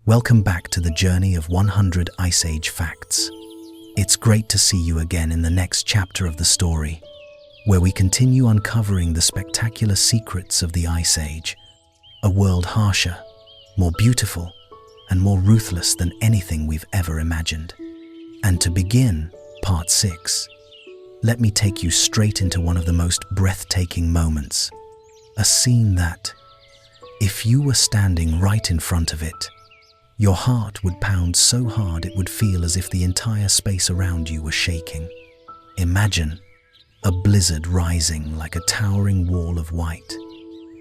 Welcome back to the journey of 100 Ice Age facts. It's great to see you again in the next chapter of the story, where we continue uncovering the spectacular secrets of the Ice Age, a world harsher, more beautiful, and more ruthless than anything we've ever imagined. And to begin, part 6, let me take you straight into one of the most breathtaking moments, a scene that, if you were standing right in front of it, your heart would pound so hard it would feel as if the entire space around you were shaking. Imagine a blizzard rising like a towering wall of white,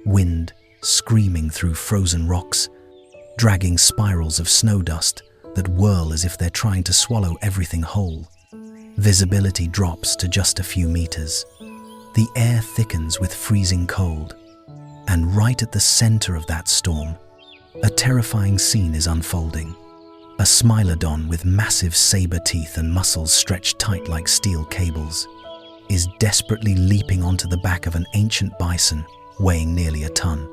wind screaming through frozen rocks, dragging spirals of snow dust that whirl as if they're trying to swallow everything whole. Visibility drops to just a few meters. The air thickens with freezing cold. And right at the center of that storm, a terrifying scene is unfolding. A Smilodon with massive saber teeth and muscles stretched tight like steel cables is desperately leaping onto the back of an ancient bison weighing nearly a ton.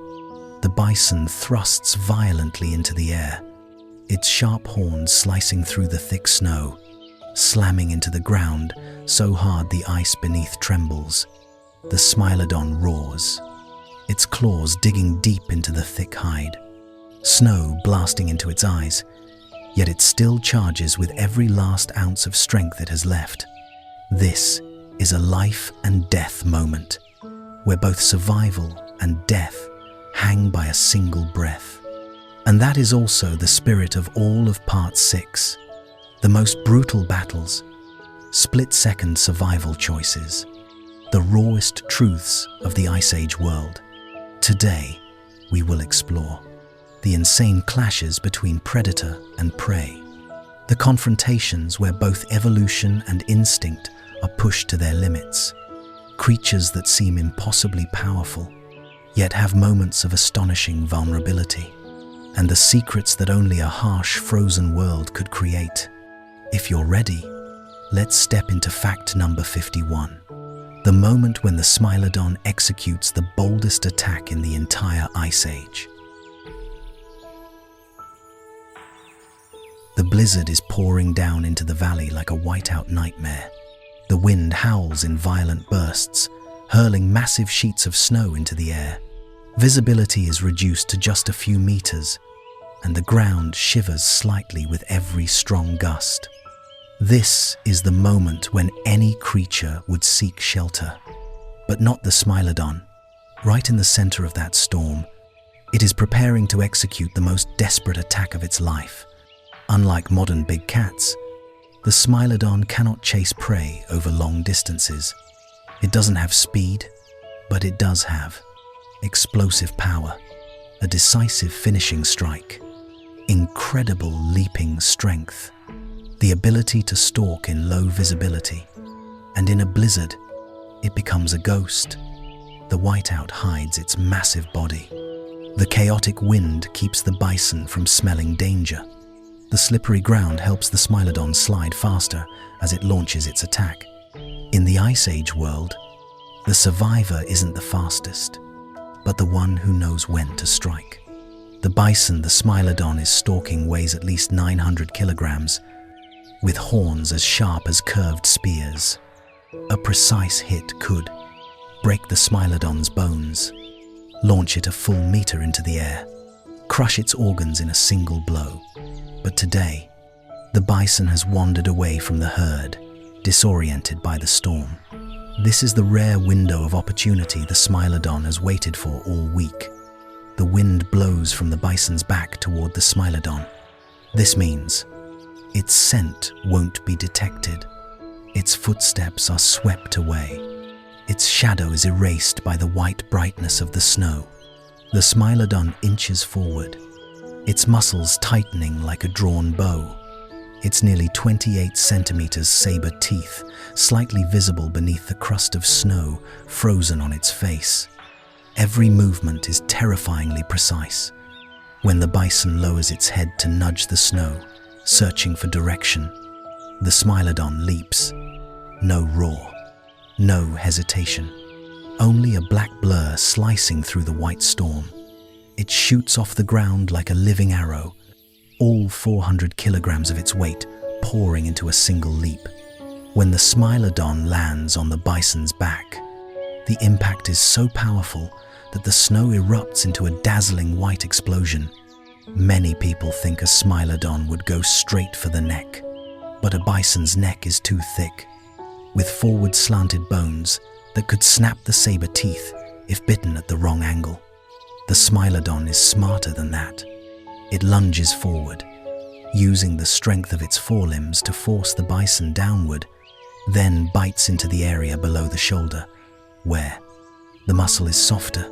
The bison thrusts violently into the air, its sharp horns slicing through the thick snow, slamming into the ground so hard the ice beneath trembles. The Smilodon roars, its claws digging deep into the thick hide, snow blasting into its eyes, yet it still charges with every last ounce of strength it has left. This is a life and death moment, where both survival and death hang by a single breath. And that is also the spirit of all of part 6. The most brutal battles, split-second survival choices, the rawest truths of the Ice Age world. Today, we will explore the insane clashes between predator and prey, the confrontations where both evolution and instinct are pushed to their limits, creatures that seem impossibly powerful, yet have moments of astonishing vulnerability, and the secrets that only a harsh, frozen world could create. If you're ready, let's step into fact number 51, the moment when the Smilodon executes the boldest attack in the entire Ice Age. The blizzard is pouring down into the valley like a whiteout nightmare. The wind howls in violent bursts, hurling massive sheets of snow into the air. Visibility is reduced to just a few meters, and the ground shivers slightly with every strong gust. This is the moment when any creature would seek shelter, but not the Smilodon. Right in the center of that storm, it is preparing to execute the most desperate attack of its life. Unlike modern big cats, the Smilodon cannot chase prey over long distances. It doesn't have speed, but it does have explosive power, a decisive finishing strike, incredible leaping strength, the ability to stalk in low visibility, and in a blizzard, it becomes a ghost. The whiteout hides its massive body. The chaotic wind keeps the bison from smelling danger. The slippery ground helps the Smilodon slide faster as it launches its attack. In the Ice Age world, the survivor isn't the fastest, but the one who knows when to strike. The bison the Smilodon is stalking weighs at least 900 kilograms, with horns as sharp as curved spears. A precise hit could break the Smilodon's bones, launch it a full meter into the air, crush its organs in a single blow. But today, the bison has wandered away from the herd, disoriented by the storm. This is the rare window of opportunity the Smilodon has waited for all week. The wind blows from the bison's back toward the Smilodon. This means its scent won't be detected. Its footsteps are swept away. Its shadow is erased by the white brightness of the snow. The Smilodon inches forward, its muscles tightening like a drawn bow. Its nearly 28 centimeters saber teeth slightly visible beneath the crust of snow frozen on its face. Every movement is terrifyingly precise. When the bison lowers its head to nudge the snow, searching for direction, the Smilodon leaps. No roar, no hesitation, only a black blur slicing through the white storm. It shoots off the ground like a living arrow, all 400 kilograms of its weight pouring into a single leap. When the Smilodon lands on the bison's back, the impact is so powerful that the snow erupts into a dazzling white explosion. Many people think a Smilodon would go straight for the neck, but a bison's neck is too thick, with forward slanted bones that could snap the saber teeth if bitten at the wrong angle. The Smilodon is smarter than that. It lunges forward, using the strength of its forelimbs to force the bison downward, then bites into the area below the shoulder, where the muscle is softer,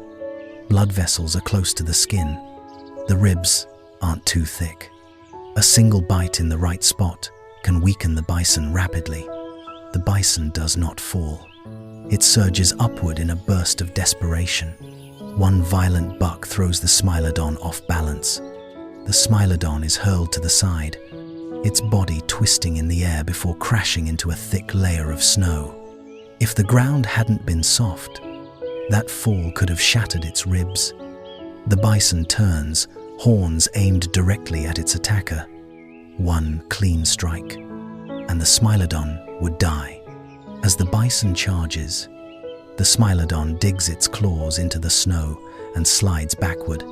blood vessels are close to the skin, the ribs aren't too thick. A single bite in the right spot can weaken the bison rapidly. The bison does not fall. It surges upward in a burst of desperation. One violent buck throws the Smilodon off balance. The Smilodon is hurled to the side, its body twisting in the air before crashing into a thick layer of snow. If the ground hadn't been soft, that fall could have shattered its ribs. The bison turns, horns aimed directly at its attacker. One clean strike, and the Smilodon would die. As the bison charges, the Smilodon digs its claws into the snow and slides backward.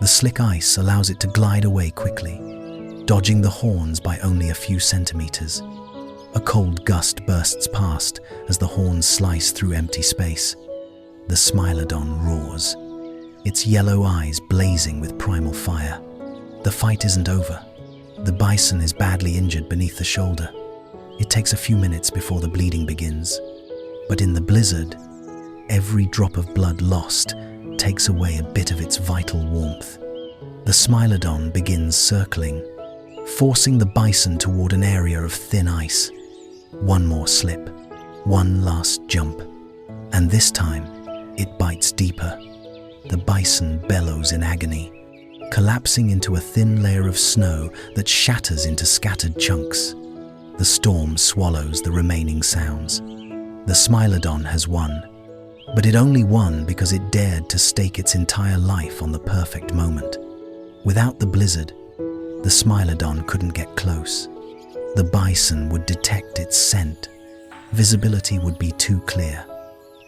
The slick ice allows it to glide away quickly, dodging the horns by only a few centimeters. A cold gust bursts past as the horns slice through empty space. The Smilodon roars, its yellow eyes blazing with primal fire. The fight isn't over. The bison is badly injured beneath the shoulder. It takes a few minutes before the bleeding begins. But in the blizzard, every drop of blood lost takes away a bit of its vital warmth. The Smilodon begins circling, forcing the bison toward an area of thin ice. One more slip, one last jump, and this time it bites deeper. The bison bellows in agony, collapsing into a thin layer of snow that shatters into scattered chunks. The storm swallows the remaining sounds. The Smilodon has won, but it only won because it dared to stake its entire life on the perfect moment. Without the blizzard, the Smilodon couldn't get close. The bison would detect its scent. Visibility would be too clear,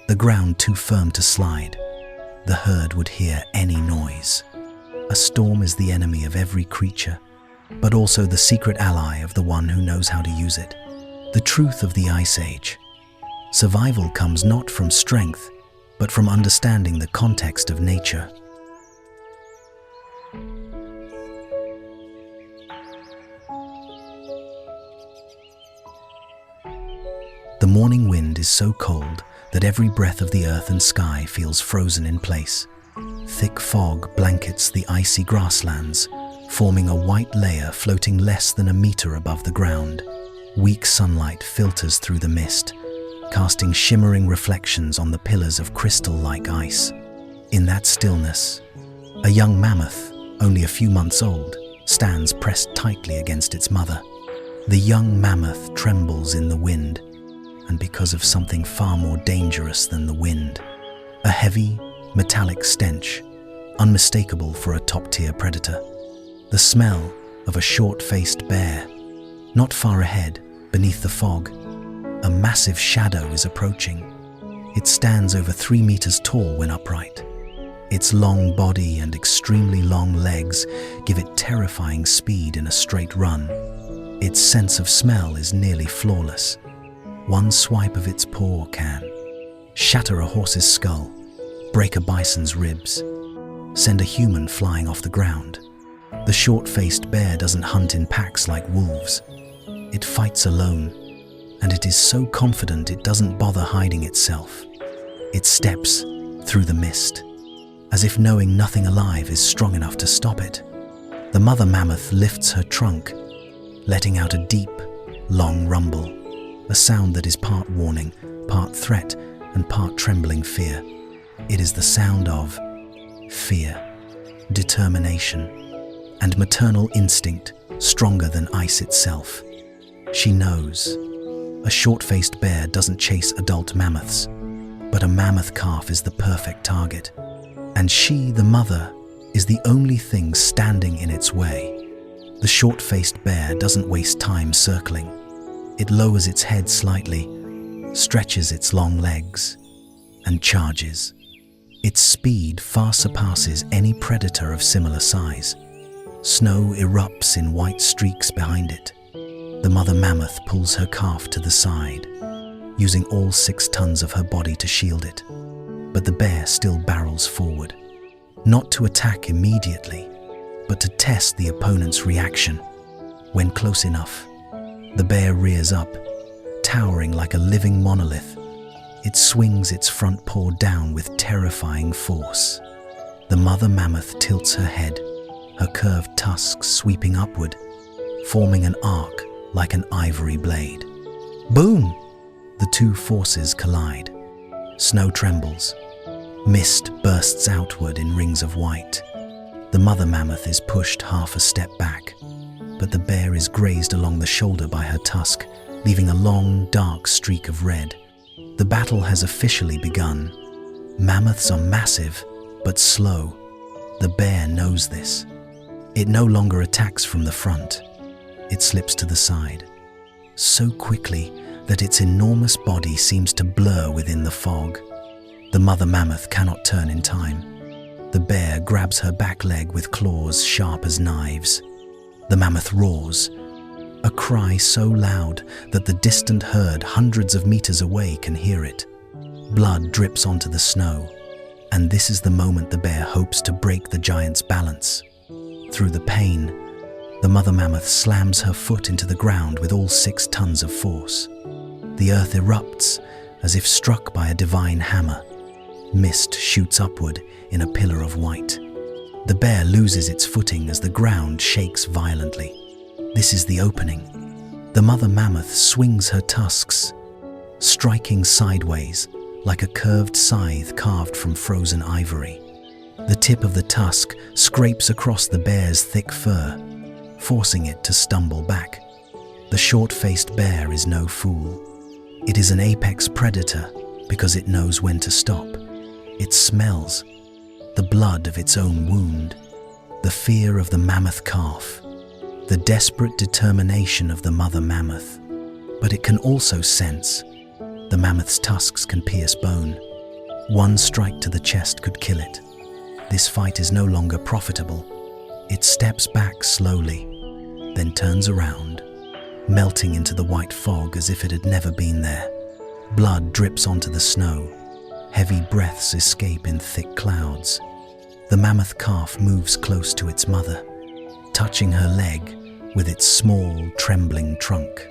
the ground too firm to slide. The herd would hear any noise. A storm is the enemy of every creature, but also the secret ally of the one who knows how to use it. The truth of the Ice Age. Survival comes not from strength, but from understanding the context of nature. The morning wind is so cold that every breath of the earth and sky feels frozen in place. Thick fog blankets the icy grasslands, forming a white layer floating less than a meter above the ground. Weak sunlight filters through the mist, casting shimmering reflections on the pillars of crystal-like ice. In that stillness, a young mammoth, only a few months old, stands pressed tightly against its mother. The young mammoth trembles in the wind, and because of something far more dangerous than the wind. A heavy, metallic stench, unmistakable for a top-tier predator. The smell of a short-faced bear. Not far ahead, beneath the fog, a massive shadow is approaching. It stands over 3 meters tall when upright. Its long body and extremely long legs give it terrifying speed in a straight run. Its sense of smell is nearly flawless. One swipe of its paw can shatter a horse's skull, break a bison's ribs, send a human flying off the ground. The short-faced bear doesn't hunt in packs like wolves. It fights alone, and it is so confident it doesn't bother hiding itself. It steps through the mist, as if knowing nothing alive is strong enough to stop it. The mother mammoth lifts her trunk, letting out a deep, long rumble, a sound that is part warning, part threat, and part trembling fear. It is the sound of fear, determination, and maternal instinct stronger than ice itself. She knows. A short-faced bear doesn't chase adult mammoths, but a mammoth calf is the perfect target. And she, the mother, is the only thing standing in its way. The short-faced bear doesn't waste time circling. It lowers its head slightly, stretches its long legs, and charges. Its speed far surpasses any predator of similar size. Snow erupts in white streaks behind it. The mother mammoth pulls her calf to the side, using all 6 tons of her body to shield it. But the bear still barrels forward, not to attack immediately, but to test the opponent's reaction. When close enough, the bear rears up, towering like a living monolith. It swings its front paw down with terrifying force. The mother mammoth tilts her head, her curved tusks sweeping upward, forming an arc like an ivory blade. Boom! The two forces collide. Snow trembles. Mist bursts outward in rings of white. The mother mammoth is pushed half a step back, but the bear is grazed along the shoulder by her tusk, leaving a long, dark streak of red. The battle has officially begun. Mammoths are massive, but slow. The bear knows this. It no longer attacks from the front. It slips to the side, so quickly that its enormous body seems to blur within the fog. The mother mammoth cannot turn in time. The bear grabs her back leg with claws sharp as knives. The mammoth roars, a cry so loud that the distant herd hundreds of meters away can hear it. Blood drips onto the snow, and this is the moment the bear hopes to break the giant's balance. Through the pain, the mother mammoth slams her foot into the ground with all 6 tons of force. The earth erupts as if struck by a divine hammer. Mist shoots upward in a pillar of white. The bear loses its footing as the ground shakes violently. This is the opening. The mother mammoth swings her tusks, striking sideways like a curved scythe carved from frozen ivory. The tip of the tusk scrapes across the bear's thick fur, forcing it to stumble back. The short-faced bear is no fool. It is an apex predator because it knows when to stop. It smells the blood of its own wound, the fear of the mammoth calf, the desperate determination of the mother mammoth. But it can also sense the mammoth's tusks can pierce bone. One strike to the chest could kill it. This fight is no longer profitable. It steps back slowly, then turns around, melting into the white fog as if it had never been there. Blood drips onto the snow. Heavy breaths escape in thick clouds. The mammoth calf moves close to its mother, touching her leg with its small, trembling trunk.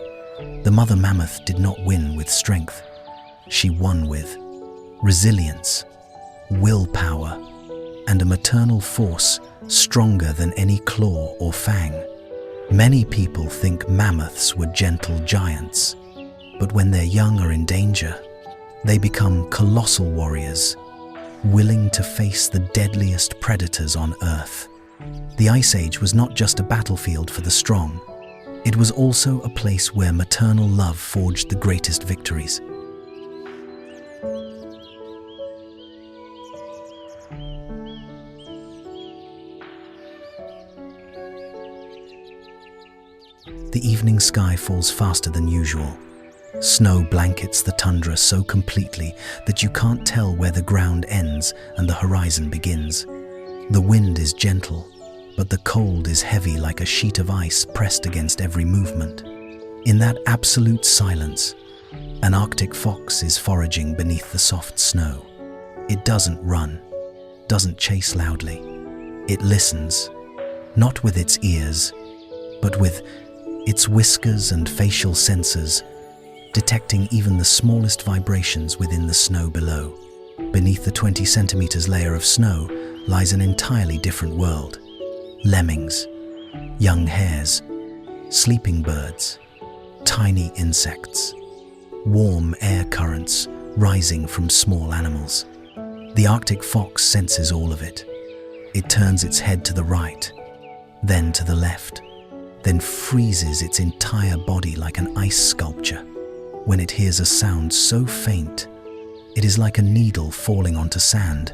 The mother mammoth did not win with strength. She won with resilience, willpower, and a maternal force stronger than any claw or fang. Many people think mammoths were gentle giants, but when their young are in danger, they become colossal warriors, willing to face the deadliest predators on Earth. The Ice Age was not just a battlefield for the strong. It was also a place where maternal love forged the greatest victories. The evening sky falls faster than usual. Snow blankets the tundra so completely that you can't tell where the ground ends and the horizon begins. The wind is gentle, but the cold is heavy like a sheet of ice pressed against every movement. In that absolute silence, an Arctic fox is foraging beneath the soft snow. It doesn't run, doesn't chase loudly. It listens, not with its ears, but with its whiskers and facial sensors, detecting even the smallest vibrations within the snow below. Beneath the 20 centimeters layer of snow lies an entirely different world. Lemmings, young hares, sleeping birds, tiny insects, warm air currents rising from small animals. The Arctic fox senses all of it. It turns its head to the right, then to the left, then freezes its entire body like an ice sculpture. When it hears a sound so faint, it is like a needle falling onto sand.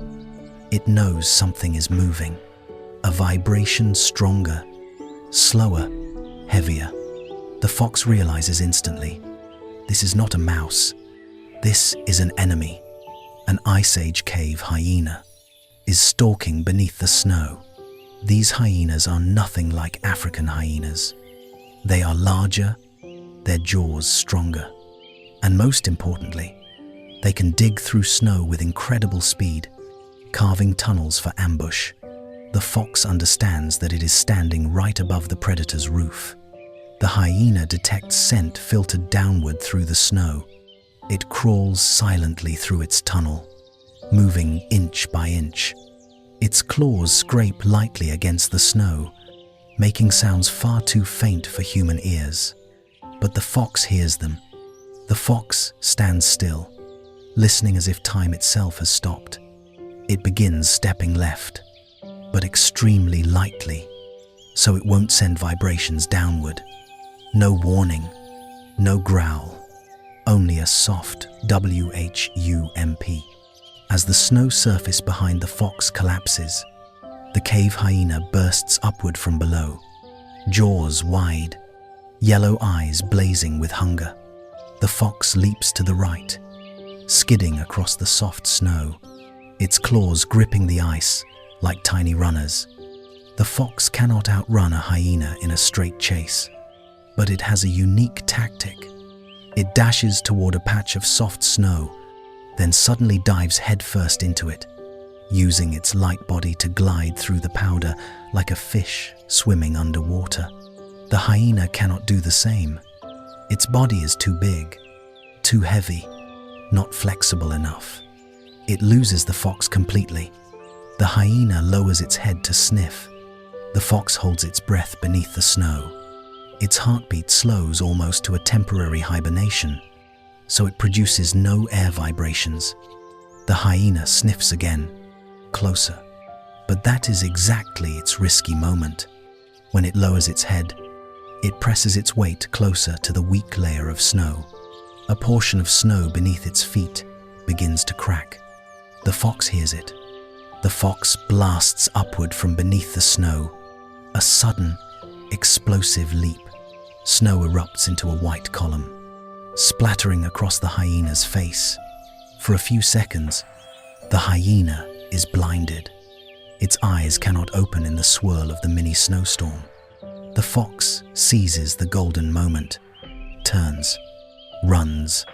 It knows something is moving, a vibration stronger, slower, heavier. The fox realizes instantly, this is not a mouse. This is an enemy. An Ice Age cave hyena is stalking beneath the snow. These hyenas are nothing like African hyenas. They are larger, their jaws stronger, and most importantly, they can dig through snow with incredible speed, carving tunnels for ambush. The fox understands that it is standing right above the predator's roof. The hyena detects scent filtered downward through the snow. It crawls silently through its tunnel, moving inch by inch. Its claws scrape lightly against the snow, making sounds far too faint for human ears. But the fox hears them. The fox stands still, listening as if time itself has stopped. It begins stepping left, but extremely lightly, so it won't send vibrations downward. No warning, no growl, only a soft whump. As the snow surface behind the fox collapses, the cave hyena bursts upward from below, jaws wide, yellow eyes blazing with hunger. The fox leaps to the right, skidding across the soft snow, its claws gripping the ice like tiny runners. The fox cannot outrun a hyena in a straight chase, but it has a unique tactic. It dashes toward a patch of soft snow, then suddenly dives headfirst into it, using its light body to glide through the powder like a fish swimming underwater. The hyena cannot do the same. Its body is too big, too heavy, not flexible enough. It loses the fox completely. The hyena lowers its head to sniff. The fox holds its breath beneath the snow. Its heartbeat slows almost to a temporary hibernation, so it produces no air vibrations. The hyena sniffs again, closer. But that is exactly its risky moment. When it lowers its head, it presses its weight closer to the weak layer of snow. A portion of snow beneath its feet begins to crack. The fox hears it. The fox blasts upward from beneath the snow. A sudden, explosive leap. Snow erupts into a white column, splattering across the hyena's face. For a few seconds, the hyena is blinded. Its eyes cannot open in the swirl of the mini snowstorm. The fox seizes the golden moment, turns, runs,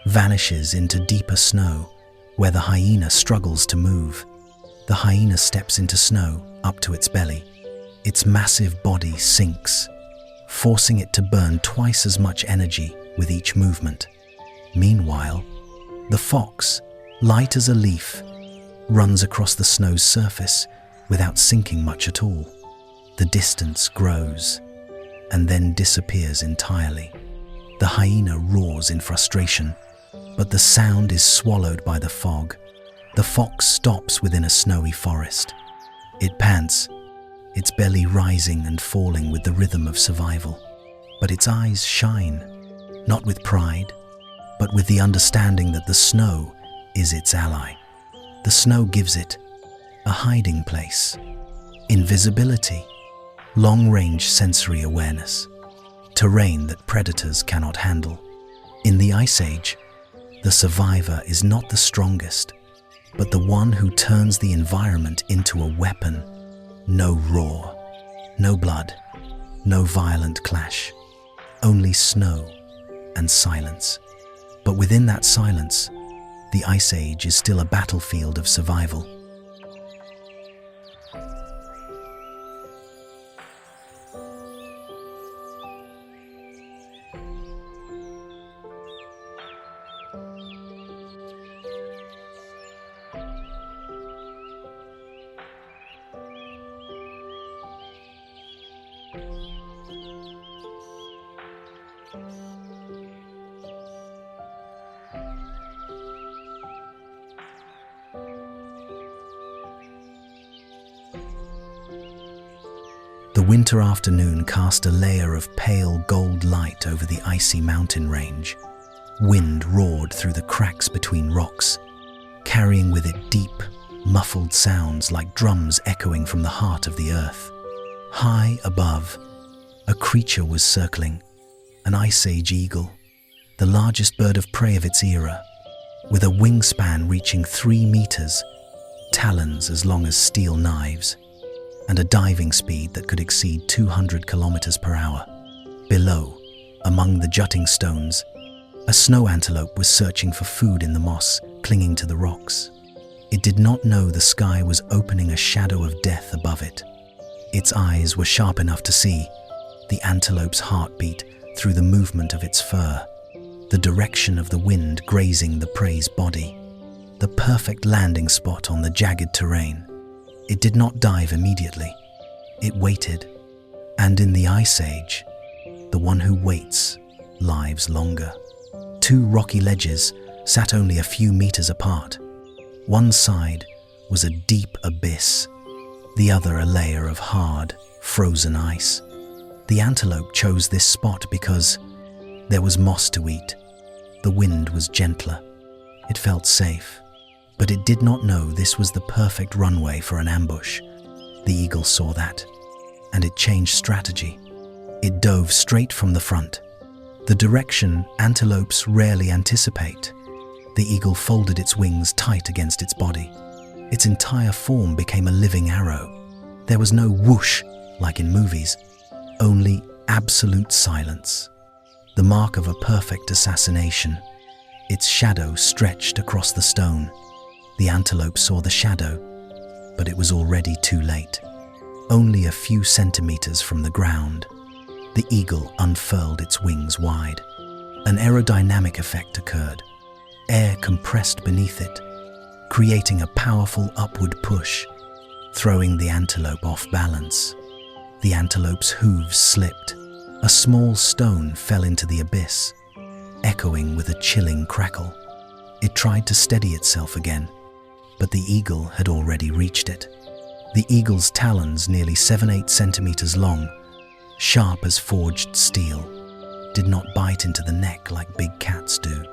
vanishes into deeper snow where the hyena struggles to move. The hyena steps into snow up to its belly. Its massive body sinks, forcing it to burn twice as much energy with each movement. Meanwhile, the fox, light as a leaf, runs across the snow's surface without sinking much at all. The distance grows and then disappears entirely. The hyena roars in frustration, but the sound is swallowed by the fog. The fox stops within a snowy forest. It pants, its belly rising and falling with the rhythm of survival. But its eyes shine, not with pride, but with the understanding that the snow is its ally. The snow gives it a hiding place, invisibility, long-range sensory awareness, terrain that predators cannot handle. In the Ice Age, the survivor is not the strongest, but the one who turns the environment into a weapon. No roar, no blood, no violent clash, only snow and silence. But within that silence, the Ice Age is still a battlefield of survival. The winter afternoon cast a layer of pale gold light over the icy mountain range. Wind roared through the cracks between rocks, carrying with it deep, muffled sounds like drums echoing from the heart of the earth. High above, A creature was circling, an Ice Age eagle, the largest bird of prey of its era, with a wingspan reaching 3 meters, talons as long as steel knives, and a diving speed that could exceed 200 kilometers per hour. Below, among the jutting stones, a snow antelope was searching for food in the moss clinging to the rocks. It did not know the sky was opening a shadow of death above it. Its eyes were sharp enough to see the antelope's heartbeat through the movement of its fur, the direction of the wind grazing the prey's body, the perfect landing spot on the jagged terrain. It did not dive immediately. It waited, and in the Ice Age, the one who waits lives longer. 2 rocky ledges sat only a few meters apart. One side was a deep abyss, the other a layer of hard, frozen ice. The antelope chose this spot because there was moss to eat. The wind was gentler. It felt safe, but it did not know this was the perfect runway for an ambush. The eagle saw that, and it changed strategy. It dove straight from the front, the direction antelopes rarely anticipate. The eagle folded its wings tight against its body. Its entire form became a living arrow. There was no whoosh like in movies, only absolute silence, the mark of a perfect assassination. Its shadow stretched across the stone. The antelope saw the shadow, but it was already too late. Only a few centimeters from the ground, the eagle unfurled its wings wide. An aerodynamic effect occurred. Air compressed beneath it, creating a powerful upward push, throwing the antelope off balance. The antelope's hooves slipped. A small stone fell into the abyss, echoing with a chilling crackle. It tried to steady itself again, but the eagle had already reached it. The eagle's talons, nearly 7-8 centimeters long, sharp as forged steel, did not bite into the neck like big cats do.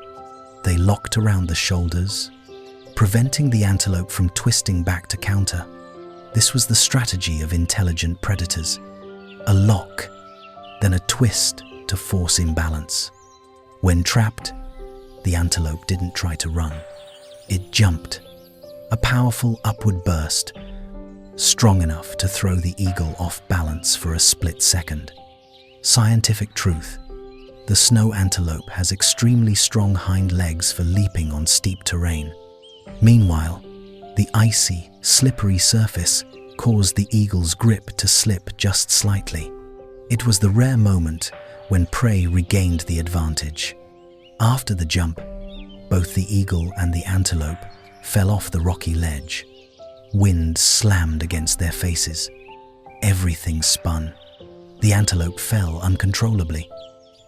They locked around the shoulders, preventing the antelope from twisting back to counter. This was the strategy of intelligent predators. A lock, then a twist to force imbalance. When trapped, the antelope didn't try to run. It jumped, a powerful upward burst, strong enough to throw the eagle off balance for a split second. Scientific truth: the snow antelope has extremely strong hind legs for leaping on steep terrain. Meanwhile, the icy, slippery surface caused the eagle's grip to slip just slightly. It was the rare moment when prey regained the advantage. After the jump, both the eagle and the antelope fell off the rocky ledge. Wind slammed against their faces. Everything spun. The antelope fell uncontrollably.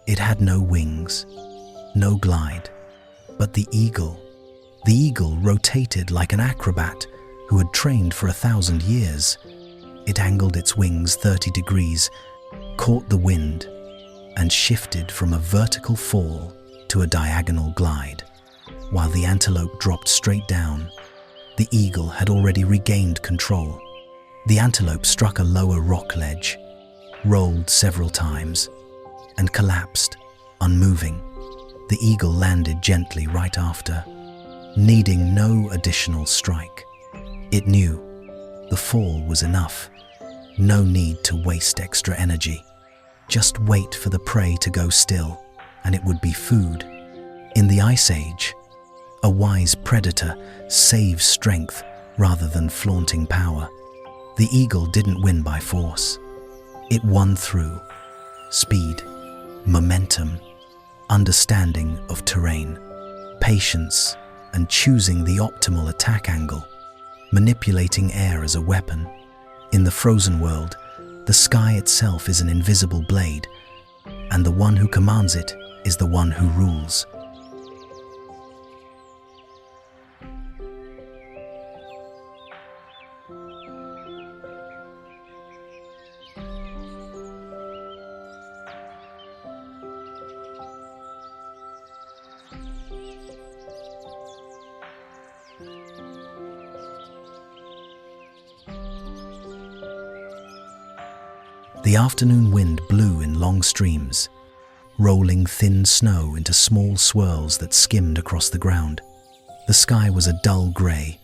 It had no wings, no glide, but the eagle rotated like an acrobat who had trained for 1,000 years. It angled its wings 30 degrees, caught the wind, and shifted from a vertical fall to a diagonal glide. While the antelope dropped straight down, the eagle had already regained control. The antelope struck a lower rock ledge, rolled several times, and collapsed, unmoving. The eagle landed gently right after, needing no additional strike. It knew the fall was enough. No need to waste extra energy. Just wait for the prey to go still, and it would be food. In the Ice Age, a wise predator saves strength rather than flaunting power. The eagle didn't win by force. It won through speed, momentum, understanding of terrain, patience, and choosing the optimal attack angle, manipulating air as a weapon. In the frozen world, the sky itself is an invisible blade, and the one who commands it is the one who rules. The afternoon wind blew in long streams, rolling thin snow into small swirls that skimmed across the ground. The sky was a dull grey,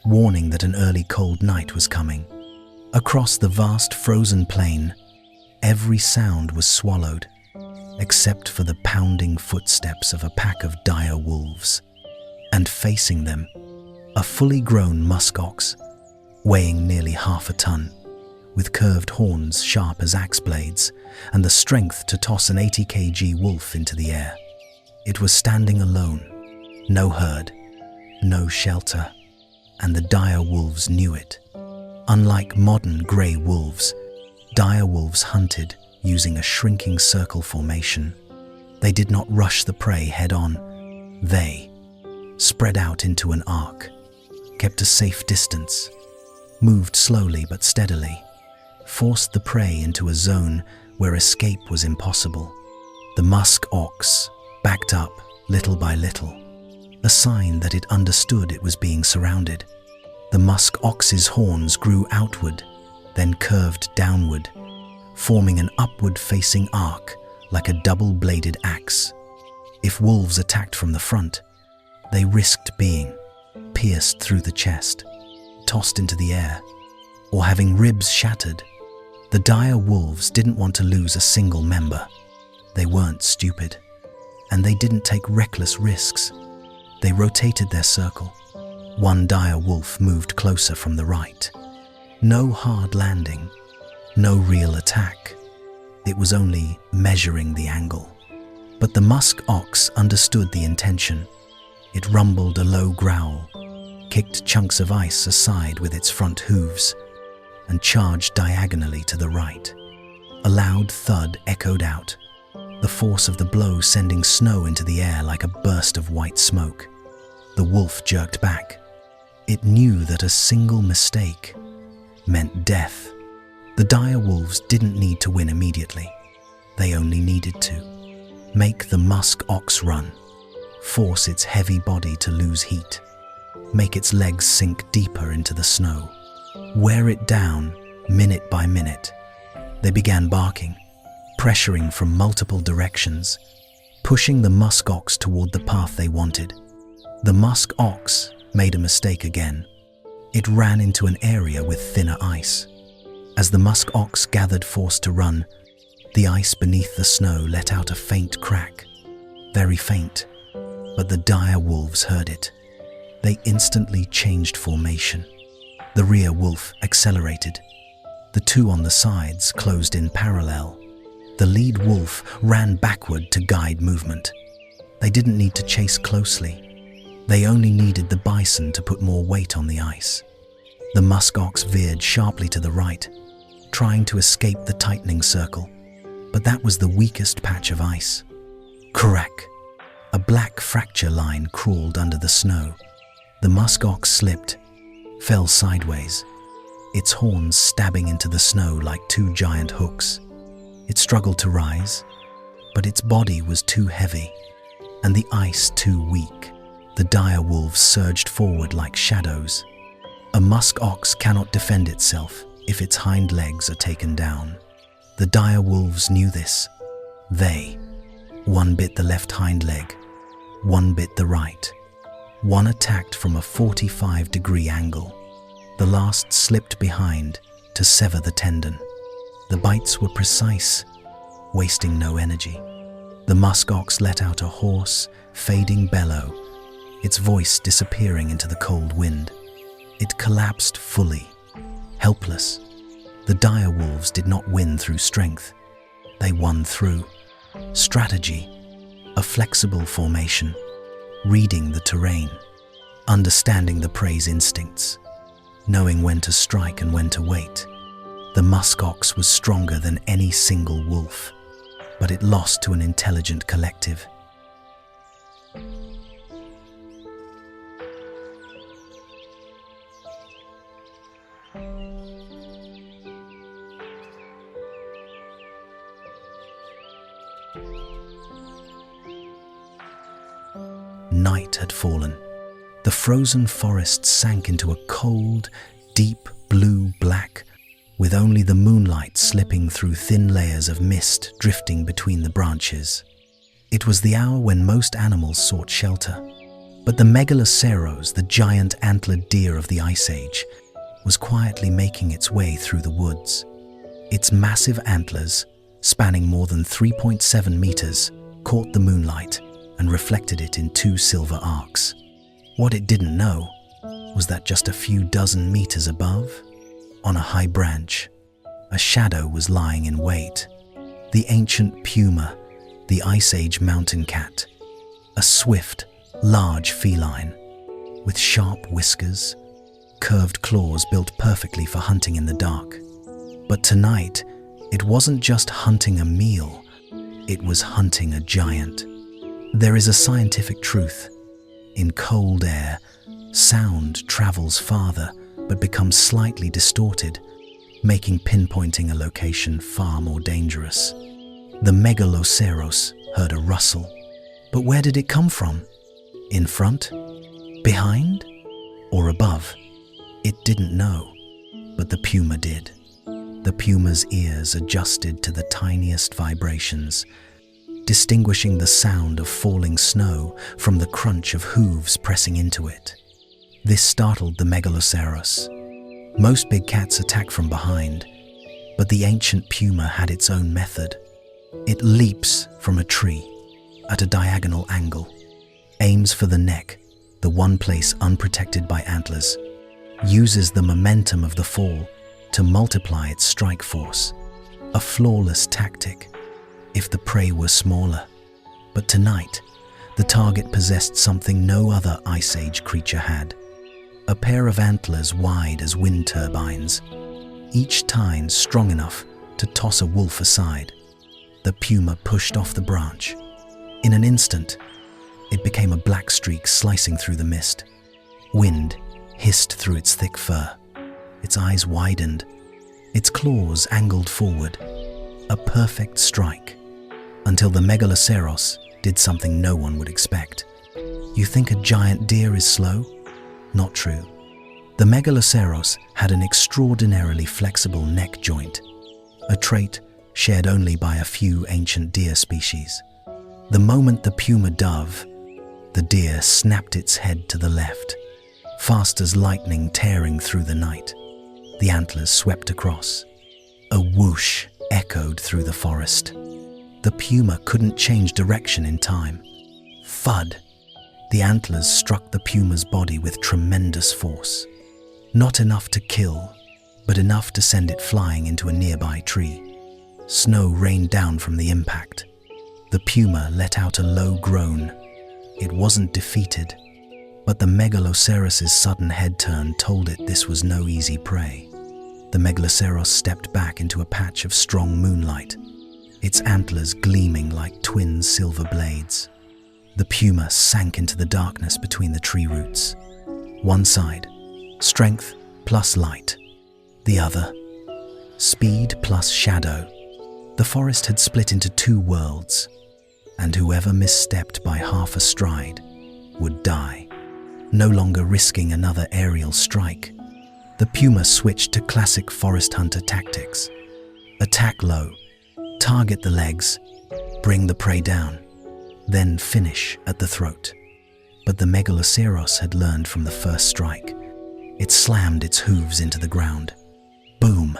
warning that an early cold night was coming. Across the vast frozen plain, every sound was swallowed, except for the pounding footsteps of a pack of dire wolves. And facing them, a fully grown musk ox, weighing nearly half a ton, with curved horns sharp as axe blades and the strength to toss an 80 kg wolf into the air. It was standing alone, no herd, no shelter, and the dire wolves knew it. Unlike modern grey wolves, dire wolves hunted using a shrinking circle formation. They did not rush the prey head-on. They spread out into an arc, kept a safe distance, moved slowly but steadily, forced the prey into a zone where escape was impossible. The musk ox backed up little by little, a sign that it understood it was being surrounded. The musk ox's horns grew outward, then curved downward, forming an upward-facing arc like a double-bladed axe. If wolves attacked from the front, they risked being pierced through the chest, tossed into the air, or having ribs shattered. The dire wolves didn't want to lose a single member. They weren't stupid, and they didn't take reckless risks. They rotated their circle. One dire wolf moved closer from the right. No hard landing, no real attack. It was only measuring the angle. But the musk ox understood the intention. It rumbled a low growl, kicked chunks of ice aside with its front hooves, and charged diagonally to the right. A loud thud echoed out, the force of the blow sending snow into the air like a burst of white smoke. The wolf jerked back. It knew that a single mistake meant death. The dire wolves didn't need to win immediately. They only needed to make the musk ox run, force its heavy body to lose heat, make its legs sink deeper into the snow, wear it down minute by minute. They began barking, pressuring from multiple directions, pushing the musk ox toward the path they wanted. The musk ox made a mistake again. It ran into an area with thinner ice. As the musk ox gathered force to run, the ice beneath the snow let out a faint crack, very faint, but the dire wolves heard it. They instantly changed formation. The rear wolf accelerated. The two on the sides closed in parallel. The lead wolf ran backward to guide movement. They didn't need to chase closely. They only needed the bison to put more weight on the ice. The musk ox veered sharply to the right, trying to escape the tightening circle, but that was the weakest patch of ice. Crack! A black fracture line crawled under the snow. The musk ox slipped, fell sideways, its horns stabbing into the snow like two giant hooks. It struggled to rise, but its body was too heavy, and the ice too weak. The dire wolves surged forward like shadows. A musk ox cannot defend itself if its hind legs are taken down. The dire wolves knew this. One bit the left hind leg, one bit the right. One attacked from a 45-degree angle. The last slipped behind to sever the tendon. The bites were precise, wasting no energy. The musk ox let out a hoarse, fading bellow, its voice disappearing into the cold wind. It collapsed fully, helpless. The dire wolves did not win through strength. They won through strategy, a flexible formation, reading the terrain, understanding the prey's instincts, knowing when to strike and when to wait. The musk ox was stronger than any single wolf, but it lost to an intelligent collective. Night had fallen. The frozen forest sank into a cold, deep blue-black, with only the moonlight slipping through thin layers of mist drifting between the branches. It was the hour when most animals sought shelter, but the megaglaciers, the giant antlered deer of the Ice Age, was quietly making its way through the woods. Its massive antlers, spanning more than 3.7 meters, caught the moonlight and reflected it in two silver arcs. What it didn't know was that just a few dozen meters above, on a high branch, a shadow was lying in wait. The ancient puma, the Ice Age mountain cat, a swift, large feline, with sharp whiskers, curved claws built perfectly for hunting in the dark. But tonight, it wasn't just hunting a meal, it was hunting a giant. There is a scientific truth. In cold air, sound travels farther but becomes slightly distorted, making pinpointing a location far more dangerous. The megaglaciers heard a rustle. But where did it come from? In front? Behind? Or above? It didn't know, but the puma did. The puma's ears adjusted to the tiniest vibrations, distinguishing the sound of falling snow from the crunch of hooves pressing into it. This startled the megaglaciers. Most big cats attack from behind, but the ancient puma had its own method. It leaps from a tree at a diagonal angle, aims for the neck, the one place unprotected by antlers, uses the momentum of the fall to multiply its strike force. A flawless tactic if the prey were smaller. But tonight, the target possessed something no other Ice Age creature had. A pair of antlers wide as wind turbines, each tine strong enough to toss a wolf aside. The puma pushed off the branch. In an instant, it became a black streak slicing through the mist. Wind hissed through its thick fur. Its eyes widened. Its claws angled forward. A perfect strike. Until the megaglaciers did something no one would expect. You think a giant deer is slow? Not true. The megaglaciers had an extraordinarily flexible neck joint, a trait shared only by a few ancient deer species. The moment the puma dove, the deer snapped its head to the left, fast as lightning tearing through the night. The antlers swept across. A whoosh echoed through the forest. The puma couldn't change direction in time. Thud! The antlers struck the puma's body with tremendous force. Not enough to kill, but enough to send it flying into a nearby tree. Snow rained down from the impact. The puma let out a low groan. It wasn't defeated, but the megaglaciers' sudden head turn told it this was no easy prey. The megaglaciers stepped back into a patch of strong moonlight, its antlers gleaming like twin silver blades. The puma sank into the darkness between the tree roots. One side, strength plus light. The other, speed plus shadow. The forest had split into two worlds, and whoever misstepped by half a stride would die. No longer risking another aerial strike, the puma switched to classic forest hunter tactics. Attack low, target the legs, bring the prey down, then finish at the throat. But the megaglaciers had learned from the first strike. It slammed its hooves into the ground. Boom!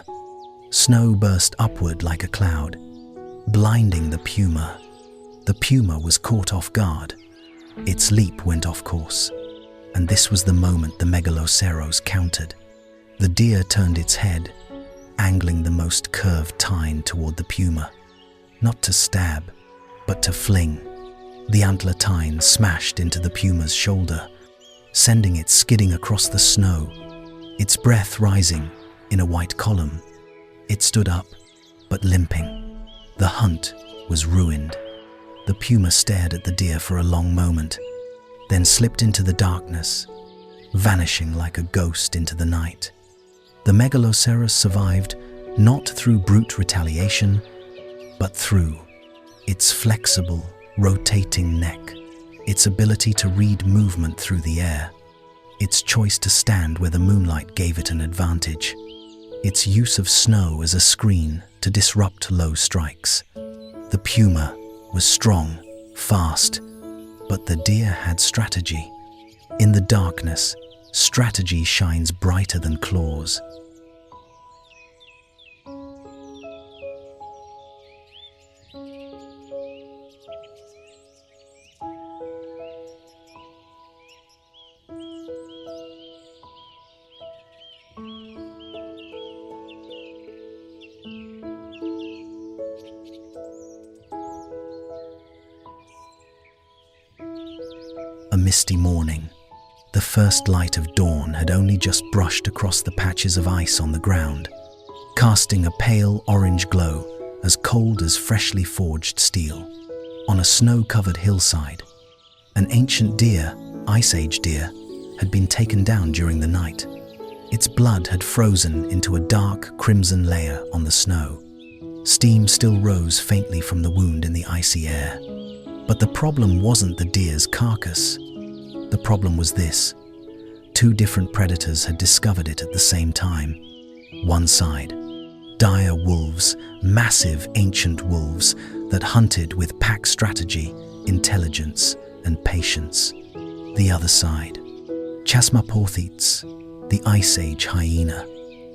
Snow burst upward like a cloud, blinding the puma. The puma was caught off guard. Its leap went off course, and this was the moment the megaglaciers countered. The deer turned its head, angling the most curved tine toward the puma. Not to stab, but to fling. The antler tine smashed into the puma's shoulder, sending it skidding across the snow, its breath rising in a white column. It stood up, but limping. The hunt was ruined. The puma stared at the deer for a long moment, then slipped into the darkness, vanishing like a ghost into the night. The megaglaciers survived not through brute retaliation, but through its flexible, rotating neck, its ability to read movement through the air, its choice to stand where the moonlight gave it an advantage. its use of snow as a screen to disrupt low strikes. The puma was strong, fast, but the deer had strategy. In the darkness, strategy shines brighter than claws. A misty morning. The first light of dawn had only just brushed across the patches of ice on the ground, casting a pale orange glow as cold as freshly forged steel. On a snow-covered hillside, an ancient deer, Ice Age deer, had been taken down during the night. Its blood had frozen into a dark crimson layer on the snow. Steam still rose faintly from the wound in the icy air. But the problem wasn't the deer's carcass. The problem was this. Two different predators had discovered it at the same time. One side, dire wolves, massive ancient wolves that hunted with pack strategy, intelligence, and patience. The other side, Chasmaporthetes, the Ice Age hyena,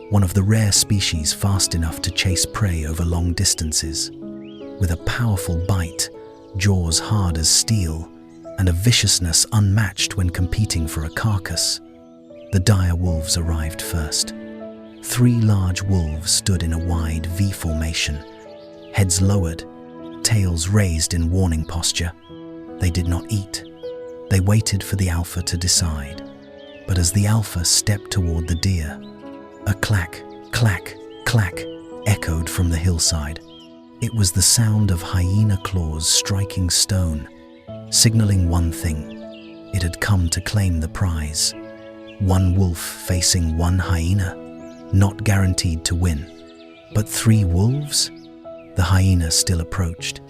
one of the rare species fast enough to chase prey over long distances. With a powerful bite, jaws hard as steel, and a viciousness unmatched when competing for a carcass, the dire wolves arrived first. Three large wolves stood in a wide V formation, heads lowered, tails raised in warning posture. They did not eat. They waited for the alpha to decide. But as the alpha stepped toward the deer, a clack, clack, clack echoed from the hillside. It was the sound of hyena claws striking stone, signaling one thing. It had come to claim the prize. One wolf facing one hyena, not guaranteed to win. But three wolves? The hyena still approached,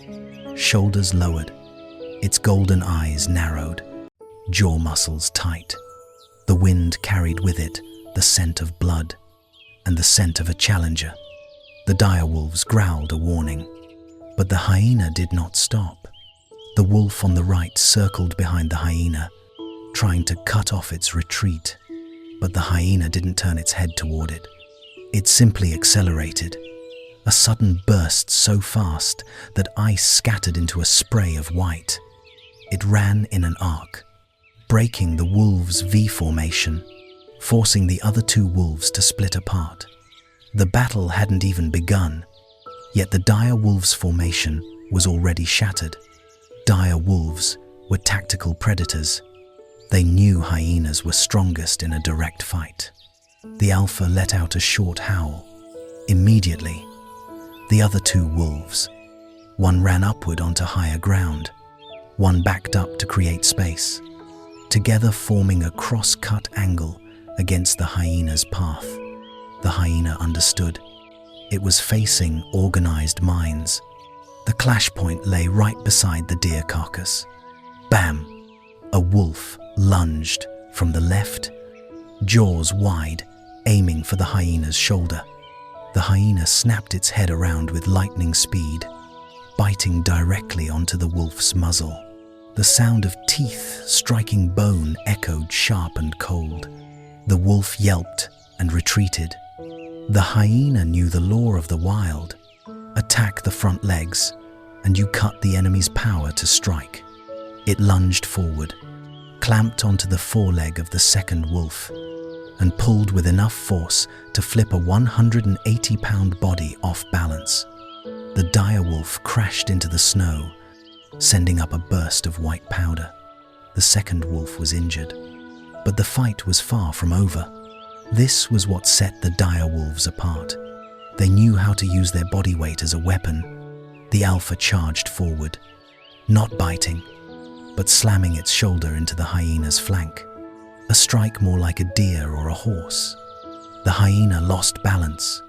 shoulders lowered, its golden eyes narrowed, jaw muscles tight. The wind carried with it the scent of blood and the scent of a challenger. The dire wolves growled a warning, but the hyena did not stop. The wolf on the right circled behind the hyena, trying to cut off its retreat, but the hyena didn't turn its head toward it. It simply accelerated, a sudden burst so fast that ice scattered into a spray of white. It ran in an arc, breaking the wolves' V formation, forcing the other two wolves to split apart. The battle hadn't even begun, yet the dire wolves' formation was already shattered. Dire wolves were tactical predators. They knew hyenas were strongest in a direct fight. The alpha let out a short howl. Immediately, the other two wolves, one ran upward onto higher ground, one backed up to create space, together forming a cross-cut angle against the hyena's path. The hyena understood. It was facing organized minds. The clash point lay right beside the deer carcass. Bam! A wolf lunged from the left, jaws wide, aiming for the hyena's shoulder. The hyena snapped its head around with lightning speed, biting directly onto the wolf's muzzle. The sound of teeth striking bone echoed sharp and cold. The wolf yelped and retreated. The hyena knew the law of the wild. Attack the front legs, and you cut the enemy's power to strike. It lunged forward, clamped onto the foreleg of the second wolf, and pulled with enough force to flip a 180-pound body off balance. The dire wolf crashed into the snow, sending up a burst of white powder. The second wolf was injured, but the fight was far from over. This was what set the dire wolves apart. They knew how to use their body weight as a weapon. The alpha charged forward, not biting, but slamming its shoulder into the hyena's flank, a strike more like a deer or a horse. The hyena lost balance,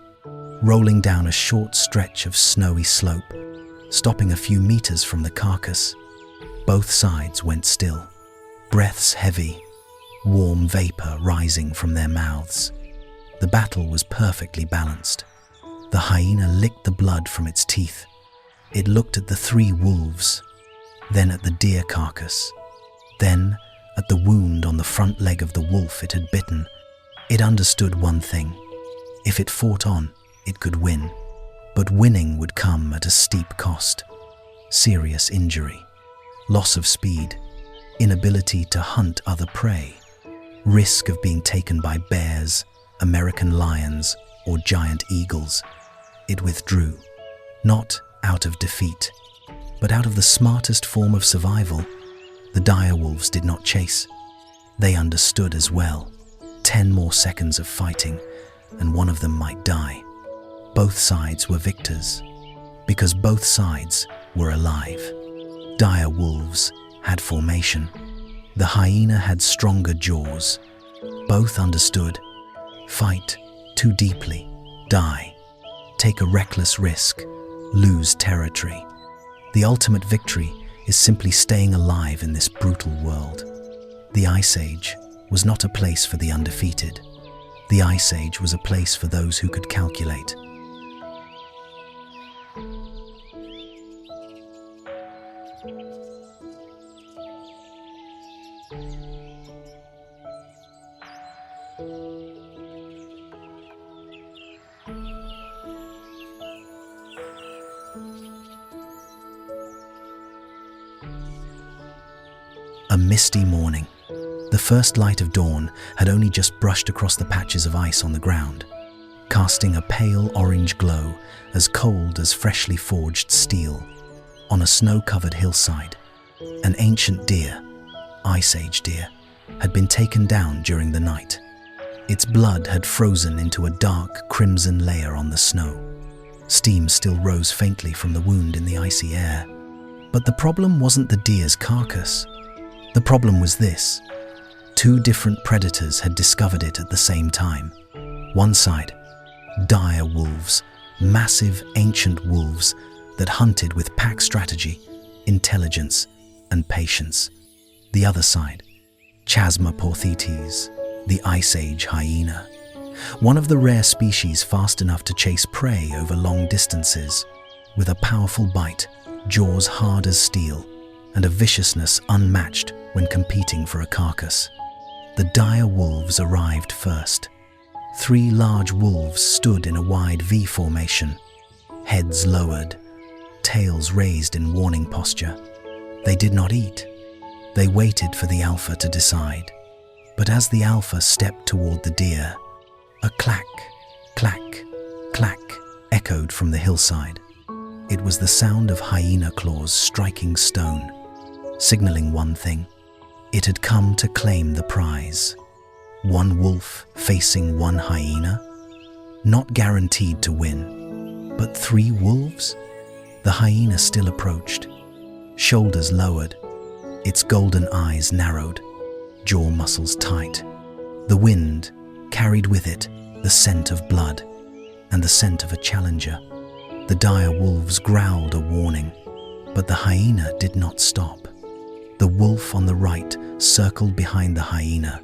rolling down a short stretch of snowy slope, stopping a few meters from the carcass. Both sides went still, breaths heavy, warm vapor rising from their mouths. The battle was perfectly balanced. The hyena licked the blood from its teeth. It looked at the three wolves, then at the deer carcass, then at the wound on the front leg of the wolf it had bitten. It understood one thing. If it fought on, it could win. But winning would come at a steep cost. Serious injury, loss of speed, inability to hunt other prey, risk of being taken by bears, American lions, or giant eagles. It withdrew, not out of defeat, but out of the smartest form of survival. The dire wolves did not chase. They understood as well. 10 more seconds of fighting, and one of them might die. Both sides were victors, because both sides were alive. Dire wolves had formation. The hyena had stronger jaws. Both understood. Fight too deeply, die. Take a reckless risk, lose territory. The ultimate victory is simply staying alive in this brutal world. The Ice Age was not a place for the undefeated. The Ice Age was a place for those who could calculate. A misty morning. The first light of dawn had only just brushed across the patches of ice on the ground, casting a pale orange glow as cold as freshly forged steel. On a snow-covered hillside, an ancient deer, Ice Age deer, had been taken down during the night. Its blood had frozen into a dark crimson layer on the snow. Steam still rose faintly from the wound in the icy air. But the problem wasn't the deer's carcass. The problem was this. 2 different predators had discovered it at the same time. One side, dire wolves, massive ancient wolves that hunted with pack strategy, intelligence, and patience. The other side, Chasma porthetes, the Ice Age hyena, one of the rare species fast enough to chase prey over long distances, with a powerful bite, jaws hard as steel, and a viciousness unmatched when competing for a carcass. The dire wolves arrived first. 3 large wolves stood in a wide V formation, heads lowered, tails raised in warning posture. They did not eat. They waited for the alpha to decide. But as the alpha stepped toward the deer, a clack, clack, clack echoed from the hillside. It was the sound of hyena claws striking stone, signaling one thing. It had come to claim the prize. 1 wolf facing 1 hyena? Not guaranteed to win. But 3 wolves? The hyena still approached, shoulders lowered, its golden eyes narrowed, jaw muscles tight. The wind carried with it the scent of blood and the scent of a challenger. The dire wolves growled a warning, but the hyena did not stop. The wolf on the right circled behind the hyena,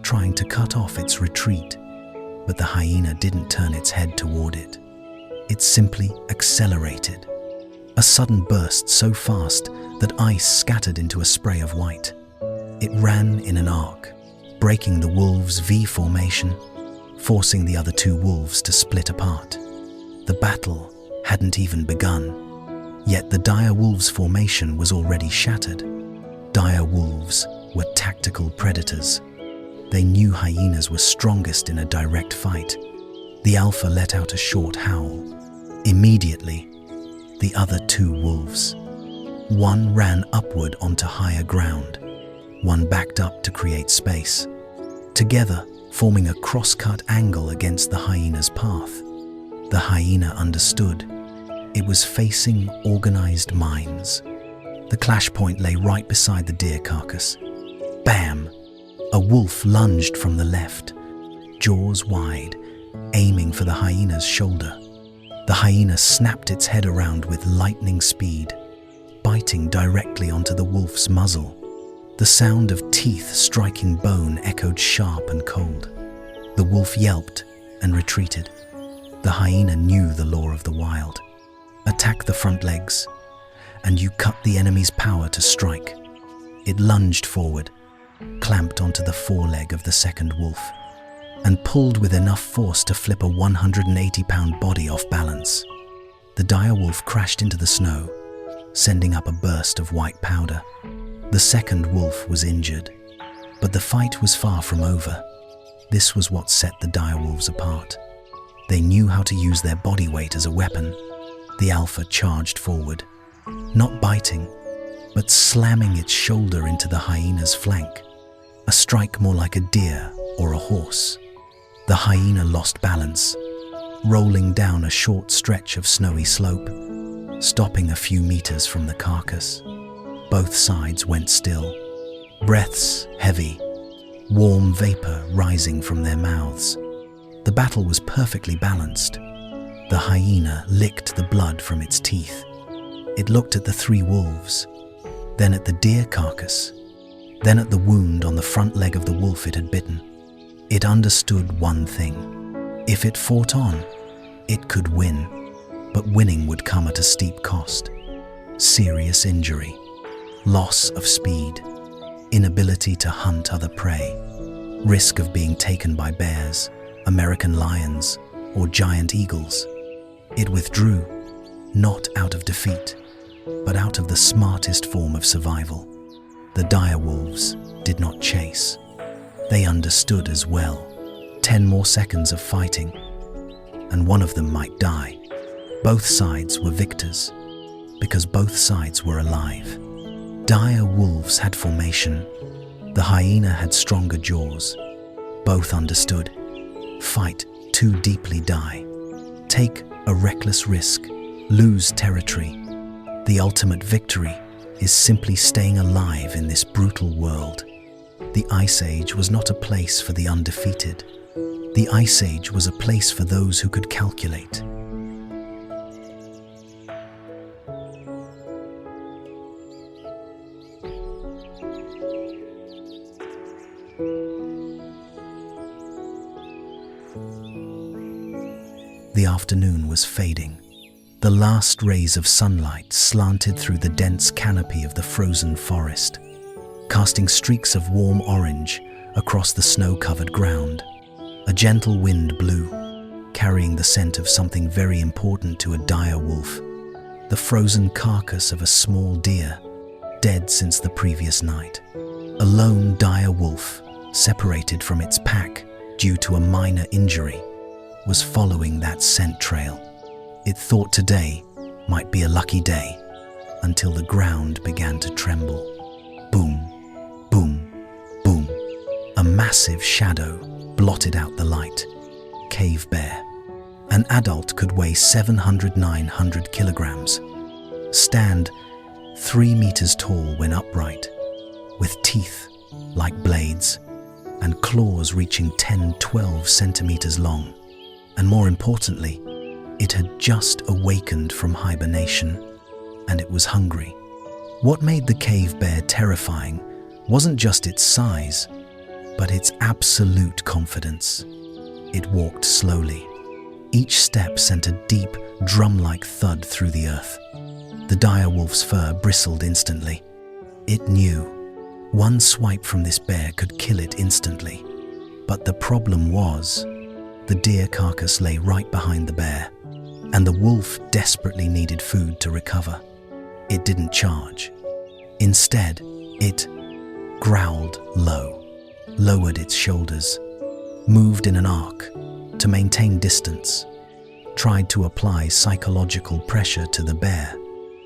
trying to cut off its retreat, but the hyena didn't turn its head toward it. It simply accelerated. A sudden burst so fast that ice scattered into a spray of white. It ran in an arc, breaking the wolves' V formation, forcing the other 2 wolves to split apart. The battle hadn't even begun, yet the dire wolves' formation was already shattered. Dire wolves were tactical predators. They knew hyenas were strongest in a direct fight. The alpha let out a short howl. Immediately, the other 2 wolves. One ran upward onto higher ground. One backed up to create space, together forming a cross-cut angle against the hyena's path. The hyena understood. It was facing organized minds. The clash point lay right beside the deer carcass. Bam! A wolf lunged from the left, jaws wide, aiming for the hyena's shoulder. The hyena snapped its head around with lightning speed, biting directly onto the wolf's muzzle. The sound of teeth striking bone echoed sharp and cold. The wolf yelped and retreated. The hyena knew the law of the wild. Attack the front legs, and you cut the enemy's power to strike. It lunged forward, clamped onto the foreleg of the second wolf, and pulled with enough force to flip a 180-pound body off balance. The dire wolf crashed into the snow, sending up a burst of white powder. The second wolf was injured, but the fight was far from over. This was what set the dire wolves apart. They knew how to use their body weight as a weapon. The alpha charged forward, not biting, but slamming its shoulder into the hyena's flank, a strike more like a deer or a horse. The hyena lost balance, rolling down a short stretch of snowy slope, stopping a few meters from the carcass. Both sides went still, breaths heavy, warm vapor rising from their mouths. The battle was perfectly balanced. The hyena licked the blood from its teeth. It looked at the three wolves, then at the deer carcass, then at the wound on the front leg of the wolf it had bitten. It understood one thing. If it fought on, it could win, but winning would come at a steep cost. Serious injury, loss of speed, inability to hunt other prey, risk of being taken by bears, American lions, or giant eagles. It withdrew, not out of defeat, but out of the smartest form of survival. The dire wolves did not chase. They understood as well. 10 more seconds of fighting, and one of them might die. Both sides were victors, because both sides were alive. Dire wolves had formation. The hyena had stronger jaws. Both understood. Fight too deeply, die. Take a reckless risk, lose territory. The ultimate victory is simply staying alive in this brutal world. The Ice Age was not a place for the undefeated. The Ice Age was a place for those who could calculate. The afternoon was fading. The last rays of sunlight slanted through the dense canopy of the frozen forest, casting streaks of warm orange across the snow-covered ground. A gentle wind blew, carrying the scent of something very important to a dire wolf, the frozen carcass of a small deer, dead since the previous night. A lone dire wolf, separated from its pack due to a minor injury, was following that scent trail. It thought today might be a lucky day, until the ground began to tremble. Boom, boom, boom. A massive shadow blotted out the light. Cave bear. An adult could weigh 900 kilograms. Stand 3 meters tall when upright, with teeth like blades and claws reaching 10-12 centimeters long. And more importantly, it had just awakened from hibernation, and it was hungry. What made the cave bear terrifying wasn't just its size, but its absolute confidence. It walked slowly. Each step sent a deep, drum-like thud through the earth. The dire wolf's fur bristled instantly. It knew one swipe from this bear could kill it instantly. But the problem was, the deer carcass lay right behind the bear, and the wolf desperately needed food to recover. It didn't charge. Instead, it growled low, lowered its shoulders, moved in an arc to maintain distance, tried to apply psychological pressure to the bear.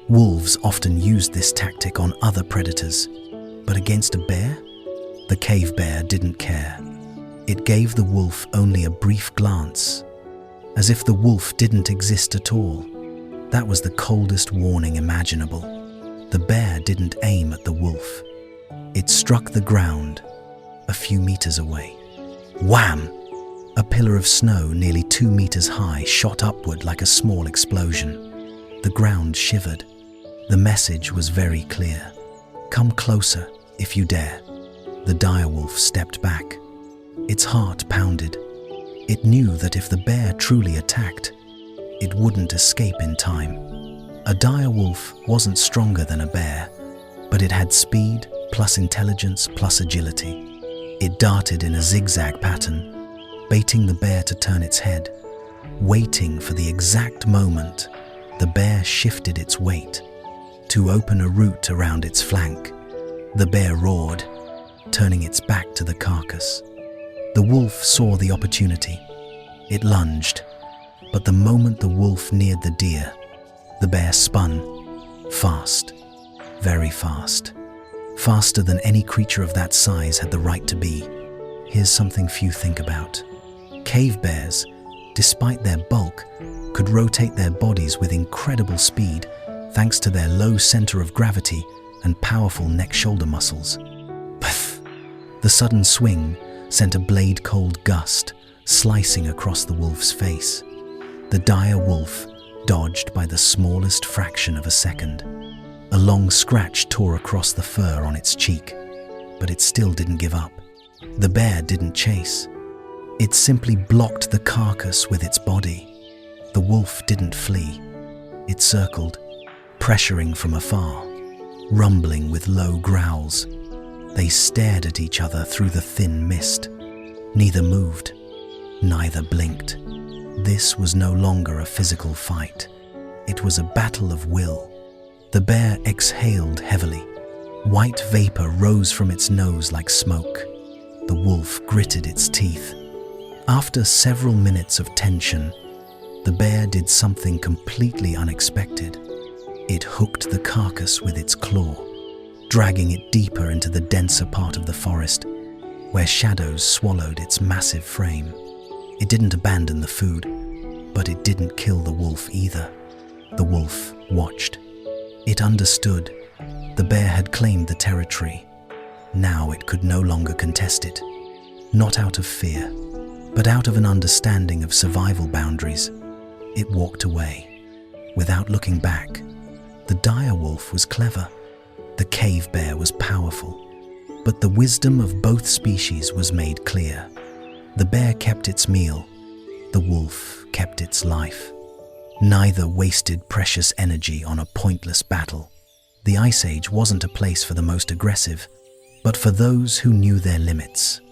Wolves often used this tactic on other predators, but against a bear, the cave bear didn't care. It gave the wolf only a brief glance, as if the wolf didn't exist at all. That was the coldest warning imaginable. The bear didn't aim at the wolf. It struck the ground a few meters away. Wham! A pillar of snow nearly 2 meters high shot upward like a small explosion. The ground shivered. The message was very clear. Come closer if you dare. The dire wolf stepped back. Its heart pounded. It knew that if the bear truly attacked, it wouldn't escape in time. A dire wolf wasn't stronger than a bear, but it had speed plus intelligence plus agility. It darted in a zigzag pattern, baiting the bear to turn its head. Waiting for the exact moment, the bear shifted its weight to open a route around its flank. The bear roared, turning its back to the carcass. The wolf saw the opportunity. It lunged, but the moment the wolf neared the deer, the bear spun, fast, very fast. Faster than any creature of that size had the right to be. Here's something few think about. Cave bears, despite their bulk, could rotate their bodies with incredible speed thanks to their low center of gravity and powerful neck-shoulder muscles. Puff! The sudden swing sent a blade-cold gust slicing across the wolf's face. The dire wolf dodged by the smallest fraction of a second. A long scratch tore across the fur on its cheek, but it still didn't give up. The bear didn't chase. It simply blocked the carcass with its body. The wolf didn't flee. It circled, pressuring from afar, rumbling with low growls. They stared at each other through the thin mist. Neither moved, neither blinked. This was no longer a physical fight. It was a battle of will. The bear exhaled heavily. White vapor rose from its nose like smoke. The wolf gritted its teeth. After several minutes of tension, the bear did something completely unexpected. It hooked the carcass with its claw, dragging it deeper into the denser part of the forest, where shadows swallowed its massive frame. It didn't abandon the food, but it didn't kill the wolf either. The wolf watched. It understood. The bear had claimed the territory. Now it could no longer contest it. Not out of fear, but out of an understanding of survival boundaries. It walked away, without looking back. The dire wolf was clever. The cave bear was powerful. But the wisdom of both species was made clear. The bear kept its meal. The wolf kept its life. Neither wasted precious energy on a pointless battle. The Ice Age wasn't a place for the most aggressive, but for those who knew their limits.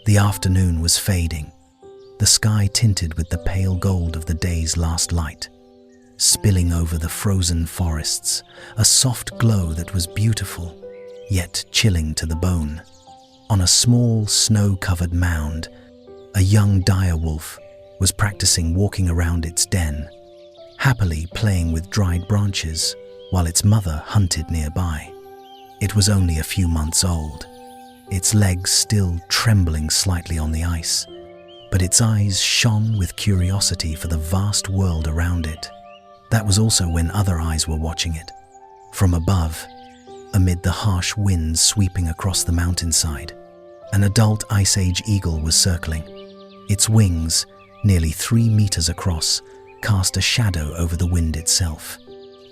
The afternoon was fading, the sky tinted with the pale gold of the day's last light. Spilling over the frozen forests, a soft glow that was beautiful, yet chilling to the bone. On a small, snow-covered mound, a young dire wolf was practicing walking around its den, happily playing with dried branches while its mother hunted nearby. It was only a few months old, its legs still trembling slightly on the ice, but its eyes shone with curiosity for the vast world around it. That was also when other eyes were watching it. From above, amid the harsh winds sweeping across the mountainside, an adult Ice Age eagle was circling. Its wings, nearly 3 meters across, cast a shadow over the wind itself.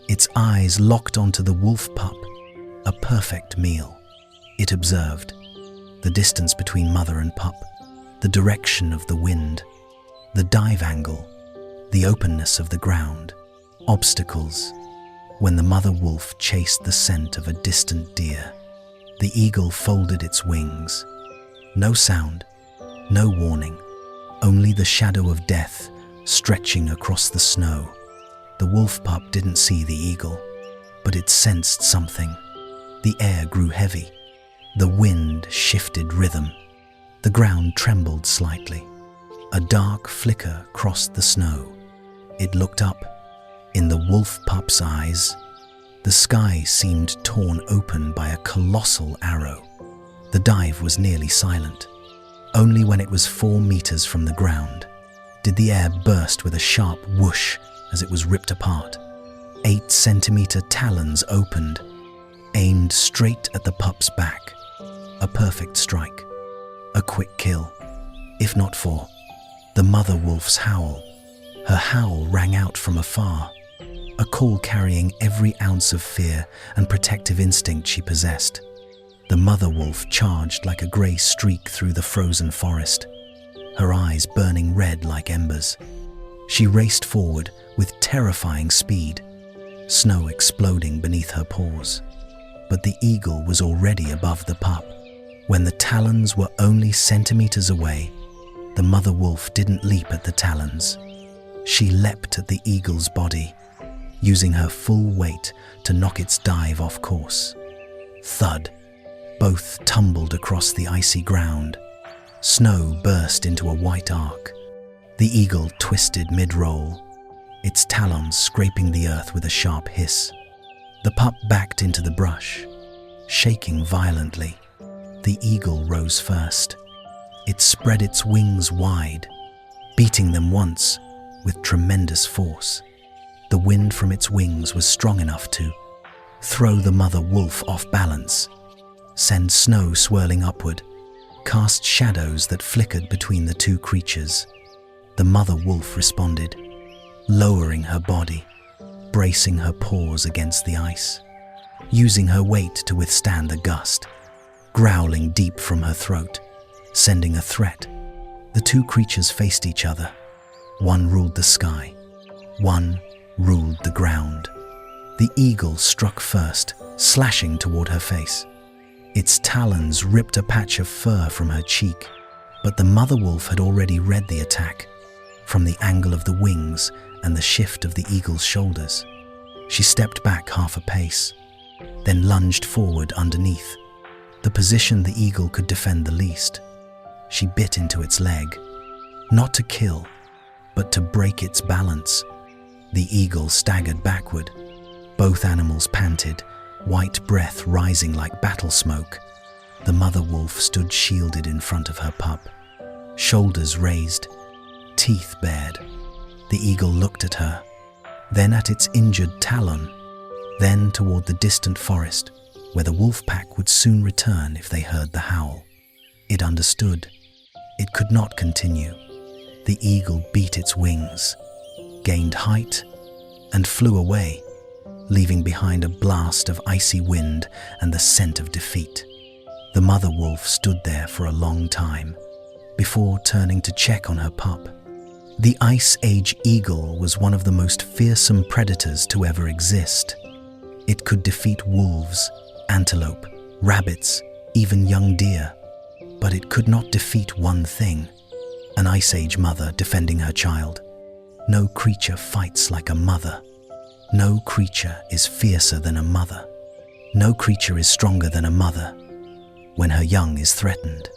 Its eyes locked onto the wolf pup, a perfect meal. It observed the distance between mother and pup, the direction of the wind, the dive angle, the openness of the ground, obstacles. When the mother wolf chased the scent of a distant deer, the eagle folded its wings. No sound, no warning, only the shadow of death stretching across the snow. The wolf pup didn't see the eagle, but it sensed something. The air grew heavy. The wind shifted rhythm. The ground trembled slightly. A dark flicker crossed the snow. It looked up. In the wolf pup's eyes, the sky seemed torn open by a colossal arrow. The dive was nearly silent. Only when it was 4 meters from the ground did the air burst with a sharp whoosh as it was ripped apart. 8-centimeter talons opened, aimed straight at the pup's back. A perfect strike. A quick kill, if not for the mother wolf's howl. Her howl rang out from afar, a call carrying every ounce of fear and protective instinct she possessed. The mother wolf charged like a grey streak through the frozen forest, her eyes burning red like embers. She raced forward with terrifying speed, snow exploding beneath her paws. But the eagle was already above the pup. When the talons were only centimeters away, the mother wolf didn't leap at the talons. She leapt at the eagle's body, using her full weight to knock its dive off course. Thud! Both tumbled across the icy ground. Snow burst into a white arc. The eagle twisted mid-roll, its talons scraping the earth with a sharp hiss. The pup backed into the brush, shaking violently. The eagle rose first. It spread its wings wide, beating them once with tremendous force. The wind from its wings was strong enough to throw the mother wolf off balance, send snow swirling upward, cast shadows that flickered between the two creatures. The mother wolf responded, lowering her body, bracing her paws against the ice, using her weight to withstand the gust, growling deep from her throat, sending a threat. The two creatures faced each other. One ruled the sky, one ruled the ground. The eagle struck first, slashing toward her face. Its talons ripped a patch of fur from her cheek, but the mother wolf had already read the attack. From the angle of the wings and the shift of the eagle's shoulders, she stepped back half a pace, then lunged forward underneath, the position the eagle could defend the least. She bit into its leg, not to kill, but to break its balance. The eagle staggered backward. Both animals panted, white breath rising like battle smoke. The mother wolf stood shielded in front of her pup, shoulders raised, teeth bared. The eagle looked at her, then at its injured talon, then toward the distant forest, where the wolf pack would soon return if they heard the howl. It understood. It could not continue. The eagle beat its wings, gained height, and flew away, leaving behind a blast of icy wind and the scent of defeat. The mother wolf stood there for a long time, before turning to check on her pup. The Ice Age eagle was one of the most fearsome predators to ever exist. It could defeat wolves, antelope, rabbits, even young deer. But it could not defeat one thing: an Ice Age mother defending her child. No creature fights like a mother. No creature is fiercer than a mother. No creature is stronger than a mother when her young is threatened.